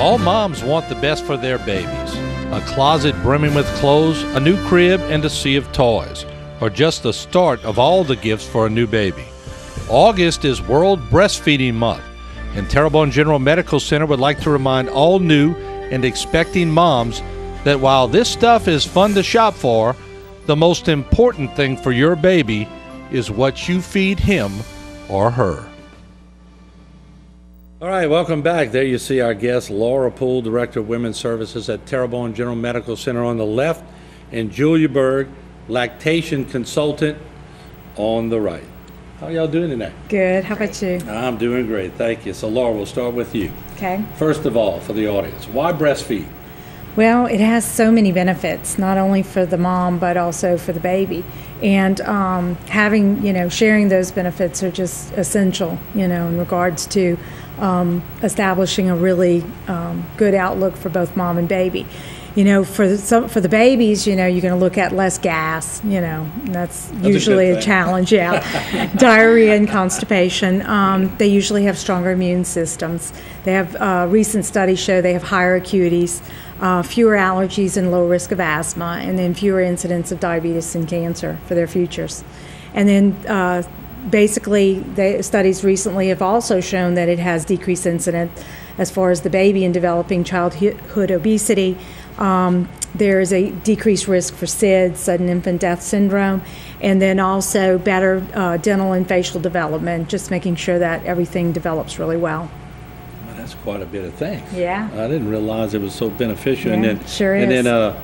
All moms want the best for their babies. A closet brimming with clothes, a new crib, and a sea of toys, or just the start of all the gifts for a new baby. August is World Breastfeeding Month, and Terrebonne General Medical Center would like to remind all new and expecting moms that while this stuff is fun to shop for, the most important thing for your baby is what you feed him or her. All right, welcome back. There you see our guest, Laura Poole, Director of Women's Services at Terrebonne General Medical Center on the left, and Julia Bourg, Lactation Consultant on the right. How y'all doing tonight? Good. How about you? I'm doing great. Thank you. So, Laura, we'll start with you. Okay. First of all, for the audience, why breastfeed? Well, it has so many benefits, not only for the mom, but also for the baby. And sharing those benefits are just essential, in regards to establishing a really good outlook for both mom and baby. For the babies, you're going to look at less gas, that's usually a challenge, yeah. Diarrhea and constipation. They usually have stronger immune systems. They have, recent studies show they have higher acuities, fewer allergies and low risk of asthma, and then fewer incidents of diabetes and cancer for their futures. And then basically, the studies recently have also shown that it has decreased incidence as far as the baby in developing childhood obesity. There is a decreased risk for SIDS, sudden infant death syndrome, and then also better dental and facial development, just making sure that everything develops really well. Well, that's quite a bit of things. Yeah. I didn't realize it was so beneficial. Yeah, and then, sure is. And then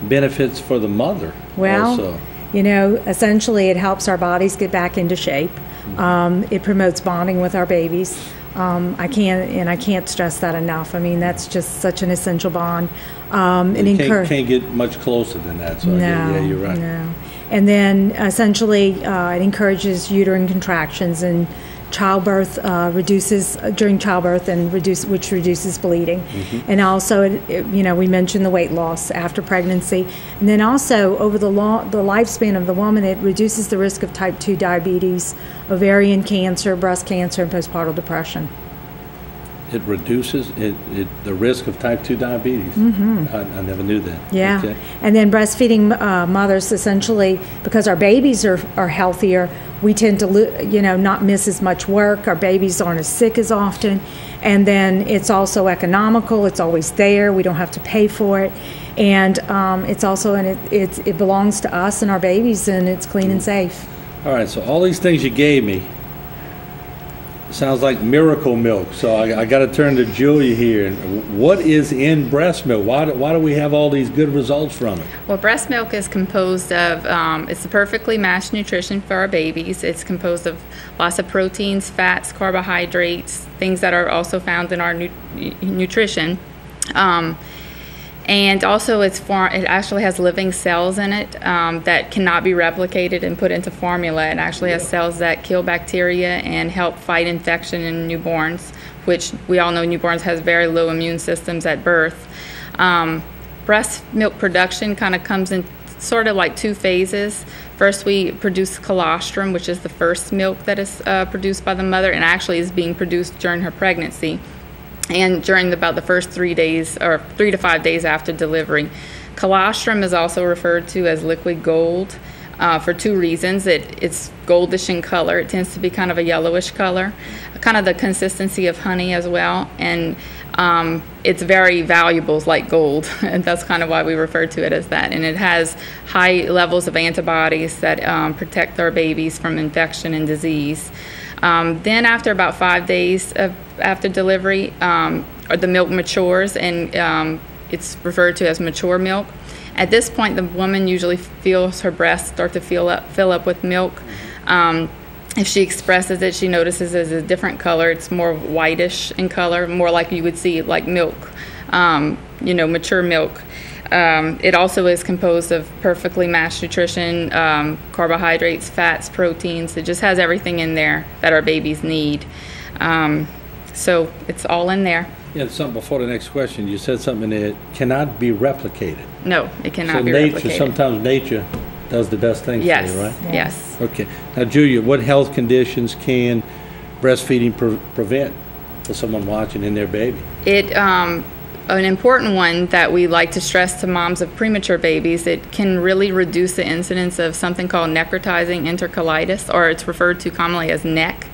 benefits for the mother also. Essentially it helps our bodies get back into shape. It promotes bonding with our babies. I can't stress that enough. I mean, that's just such an essential bond. You can't get much closer than that. So yeah, you're right. No. And then essentially it encourages uterine contractions, and childbirth reduces during childbirth, which reduces bleeding. Mm-hmm. And also, we mentioned the weight loss after pregnancy, and then also over the lifespan of the woman, it reduces the risk of type 2 diabetes, ovarian cancer, breast cancer, and postpartum depression. It reduces the risk of type 2 diabetes. Mm-hmm. I never knew that. Yeah. Okay. And then breastfeeding mothers, essentially, because our babies are healthier, we tend to not miss as much work. Our babies aren't as sick as often. And then it's also economical. It's always there. We don't have to pay for it. And it's also, it belongs to us and our babies, and it's clean and safe. All right, so all these things you gave me, sounds like miracle milk. So I got to turn to Julia here. And what is in breast milk? Why do we have all these good results from it? Well, breast milk is composed of, it's a perfectly matched nutrition for our babies. It's composed of lots of proteins, fats, carbohydrates, things that are also found in our nutrition. And also it actually has living cells in it that cannot be replicated and put into formula. It actually has cells that kill bacteria and help fight infection in newborns, which we all know newborns has very low immune systems at birth. Breast milk production kind of comes in sort of like two phases. First, we produce colostrum, which is the first milk that is produced by the mother, and actually is being produced during her pregnancy and during about the first 3 days or 3 to 5 days after delivery. Colostrum is also referred to as liquid gold for two reasons. It's goldish in color. It tends to be kind of a yellowish color, kind of the consistency of honey as well, and it's very valuable, like gold, and that's kind of why we refer to it as that. And it has high levels of antibodies that protect our babies from infection and disease. Then after about 5 days after delivery, the milk matures, and it's referred to as mature milk. At this point, the woman usually feels her breasts start to fill up with milk. If she expresses it, she notices it's a different color. It's more whitish in color, more like you would see like milk, mature milk. It also is composed of perfectly matched nutrition, carbohydrates, fats, proteins. It just has everything in there that our babies need. So it's all in there. Yeah, something before the next question. You said something that cannot be replicated. No, it cannot be replicated. Sometimes nature does the best thing for you, right? Yes. Okay. Now, Julia, what health conditions can breastfeeding prevent for someone watching and their baby? an important one that we like to stress to moms of premature babies, it can really reduce the incidence of something called necrotizing enterocolitis, or it's referred to commonly as NEC.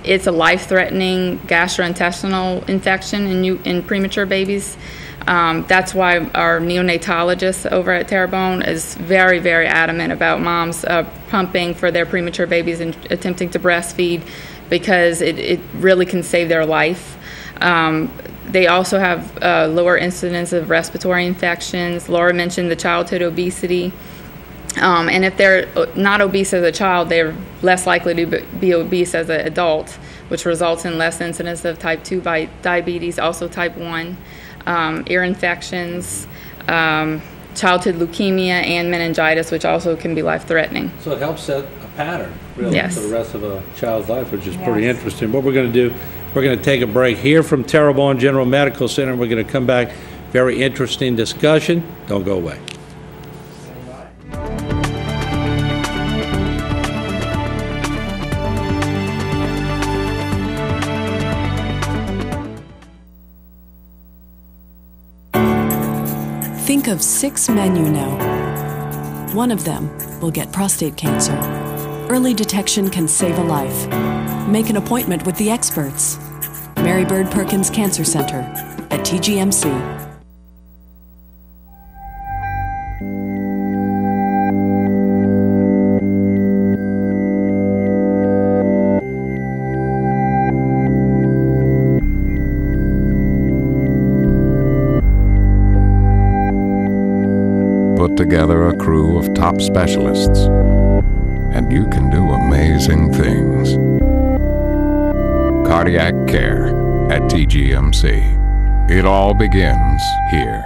It's a life-threatening gastrointestinal infection in premature babies. That's why our neonatologist over at Terrebonne is very, very adamant about moms pumping for their premature babies and attempting to breastfeed, because it really can save their life. They also have lower incidence of respiratory infections. Laura mentioned the childhood obesity. And if they're not obese as a child, they're less likely to be obese as an adult, which results in less incidence of type 2 diabetes, also type 1, ear infections, childhood leukemia, and meningitis, which also can be life-threatening. So it helps set a pattern, really, Yes. for the rest of a child's life, which is pretty interesting. What we're going to do, we're going to take a break here from Terrebonne General Medical Center. We're going to come back. Very interesting discussion. Don't go away. Think of 6 men you know. One of them will get prostate cancer. Early detection can save a life. Make an appointment with the experts. Mary Bird Perkins Cancer Center at TGMC. Put together a crew of top specialists, and you can do amazing things. Cardiac care at TGMC. It all begins here.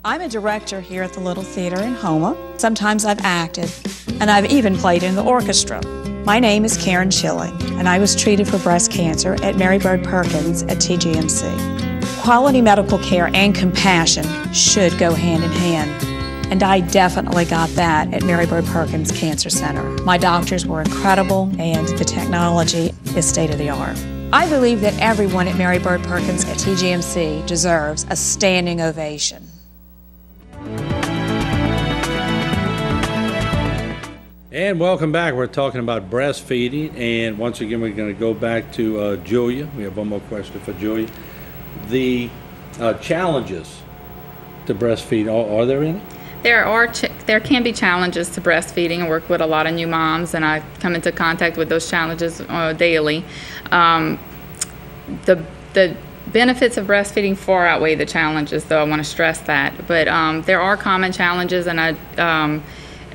I'm a director here at the Little Theater in Houma. Sometimes I've acted, and I've even played in the orchestra. My name is Karen Schilling, and I was treated for breast cancer at Mary Bird Perkins at TGMC. Quality medical care and compassion should go hand in hand, and I definitely got that at Mary Bird Perkins Cancer Center. My doctors were incredible, and the technology is state-of-the-art. I believe that everyone at Mary Bird Perkins at TGMC deserves a standing ovation. And welcome back. We're talking about breastfeeding, and once again we're going to go back to Julia. We have one more question for Julia. The challenges to breastfeed, are there any? There can be challenges to breastfeeding. I work with a lot of new moms, and I come into contact with those challenges daily. The benefits of breastfeeding far outweigh the challenges, though I want to stress that. But there are common challenges, and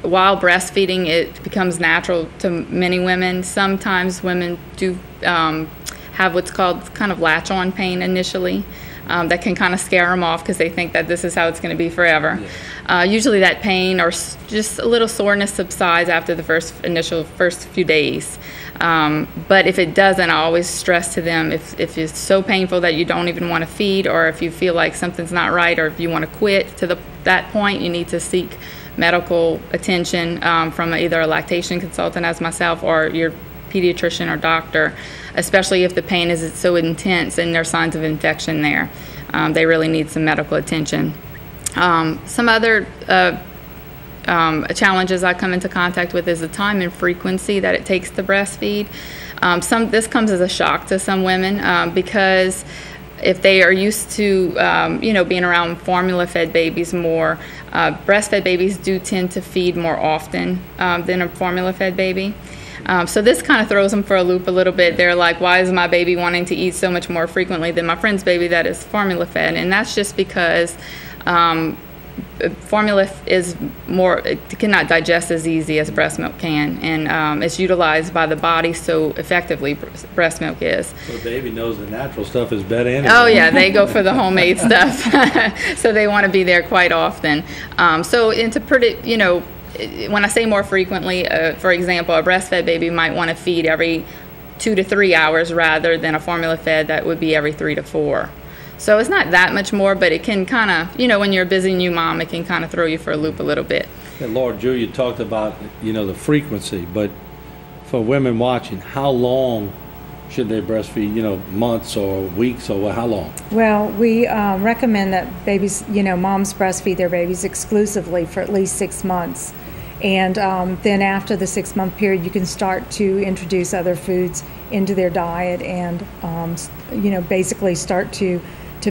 while breastfeeding, it becomes natural to many women. Sometimes women do have what's called kind of latch-on pain initially. That can kind of scare them off because they think that this is how it's going to be forever. Yeah. Usually that pain or just a little soreness subsides after the first few days. But if it doesn't, I always stress to them, if it's so painful that you don't even want to feed, or if you feel like something's not right, or if you want to quit to that point, you need to seek medical attention from either a lactation consultant as myself or your pediatrician or doctor, especially if the pain is so intense and there are signs of infection there. They really need some medical attention. Some other challenges I come into contact with is the time and frequency that it takes to breastfeed. This comes as a shock to some women because if they are used to being around formula-fed babies more, breastfed babies do tend to feed more often than a formula-fed baby. So this kind of throws them for a loop a little bit. They're like, why is my baby wanting to eat so much more frequently than my friend's baby that is formula fed? And that's just because formula is it cannot digest as easy as breast milk can, and it's utilized by the body so effectively breast milk is. So the baby knows the natural stuff is better anyway. Oh yeah, they go for the homemade stuff. So they want to be there quite often. So it's a pretty, when I say more frequently, for example, a breastfed baby might want to feed every 2 to 3 hours rather than a formula fed that would be every 3 to 4. So it's not that much more, but it can kind of, when you're a busy new mom, it can kind of throw you for a loop a little bit. And Laura, Julia talked about, the frequency, but for women watching, how long should they breastfeed? Months or weeks or how long? Well, we recommend that babies, moms breastfeed their babies exclusively for at least 6 months. And then after the 6-month period, you can start to introduce other foods into their diet and, basically start to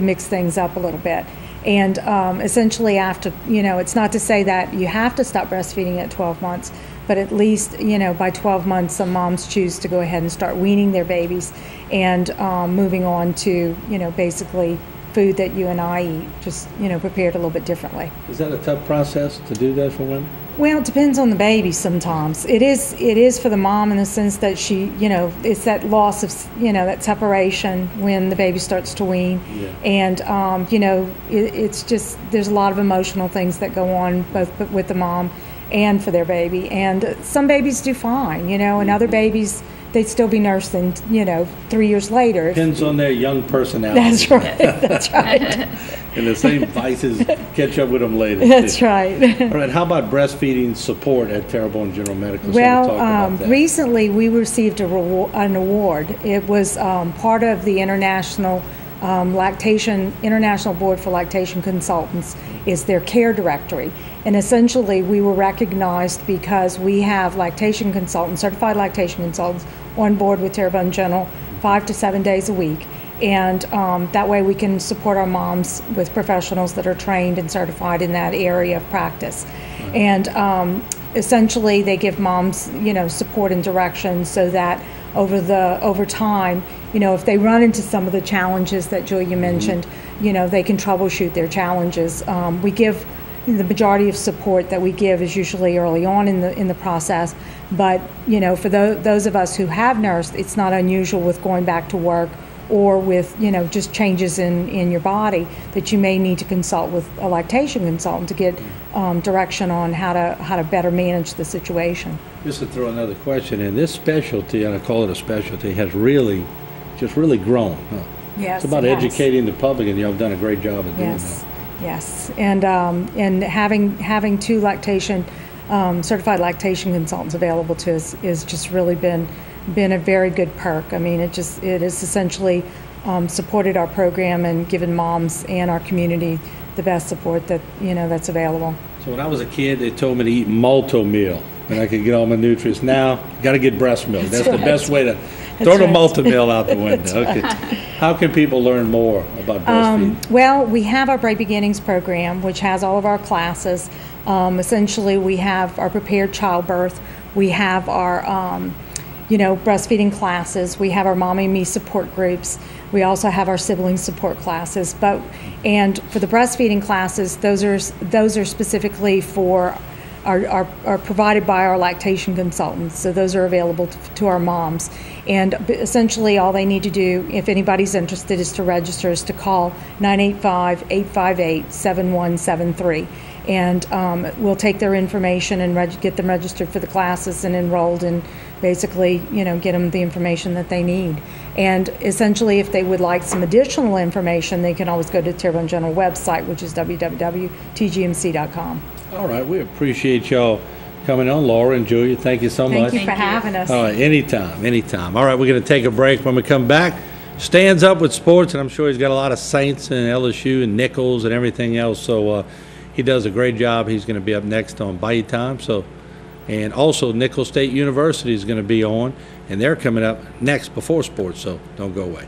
mix things up a little bit. And essentially after, it's not to say that you have to stop breastfeeding at 12 months, but at least, by 12 months, some moms choose to go ahead and start weaning their babies and moving on to, basically food that you and I eat, just, prepared a little bit differently. Is that a tough process to do that for women? Well, it depends on the baby sometimes. It is for the mom in the sense that she, it's that loss of, that separation when the baby starts to wean. Yeah. And, it's just, there's a lot of emotional things that go on both with the mom and for their baby. And some babies do fine, and other babies, they'd still be nursed in, 3 years later. Depends on their young personality. That's right. That's right. And the same vices catch up with them later. That's right. All right. How about breastfeeding support at Terrebonne General Medical Center? Well, talk about that. Recently we received an award. It was part of the International Board for Lactation Consultants is their care directory. And essentially we were recognized because we have lactation consultants, certified lactation consultants on board with Terrebonne General 5 to 7 days a week. And that way we can support our moms with professionals that are trained and certified in that area of practice. Right. And essentially they give moms, support and direction so that over time, if they run into some of the challenges that Julia mentioned, they can troubleshoot their challenges. We give the majority of support that we give is usually early on in the process, but for those of us who have nursed, it's not unusual with going back to work or with just changes in your body that you may need to consult with a lactation consultant to get direction on how to better manage the situation. Just to throw another question in, this specialty, and I call it a specialty, has really grown. Huh? Yes, it's about educating the public, and y'all have done a great job of doing that. Yes, and having 2 lactation certified lactation consultants available to us is just really been a very good perk. I mean, it has essentially supported our program and given moms and our community the best support that that's available. So when I was a kid, they told me to eat multi-meal and I could get all my nutrients. Now, got to get breast milk. That's right. The best way to throw the multi-meal out the window. Okay. Right. How can people learn more about breastfeeding? Well, we have our Bright Beginnings program, which has all of our classes. Essentially, we have our prepared childbirth. We have our breastfeeding classes. We have our Mommy and Me support groups. We also have our sibling support classes. And for the breastfeeding classes, those are specifically for are provided by our lactation consultants. So those are available to our moms. And essentially all they need to do, if anybody's interested, is to register, is to call 985-858-7173. And we'll take their information and get them registered for the classes and enrolled and basically, get them the information that they need. And essentially, if they would like some additional information, they can always go to the Terrebonne General website, which is www.tgmc.com. All right. We appreciate y'all coming on, Laura and Julia. Thank you so much. Thank you for having us. All right. Anytime. All right. We're going to take a break. When we come back, Stan's up with sports, and I'm sure he's got a lot of Saints and LSU and Nichols and everything else. So he does a great job. He's going to be up next on Bayou Time. And also Nicholls State University is going to be on, and they're coming up next before sports, so don't go away.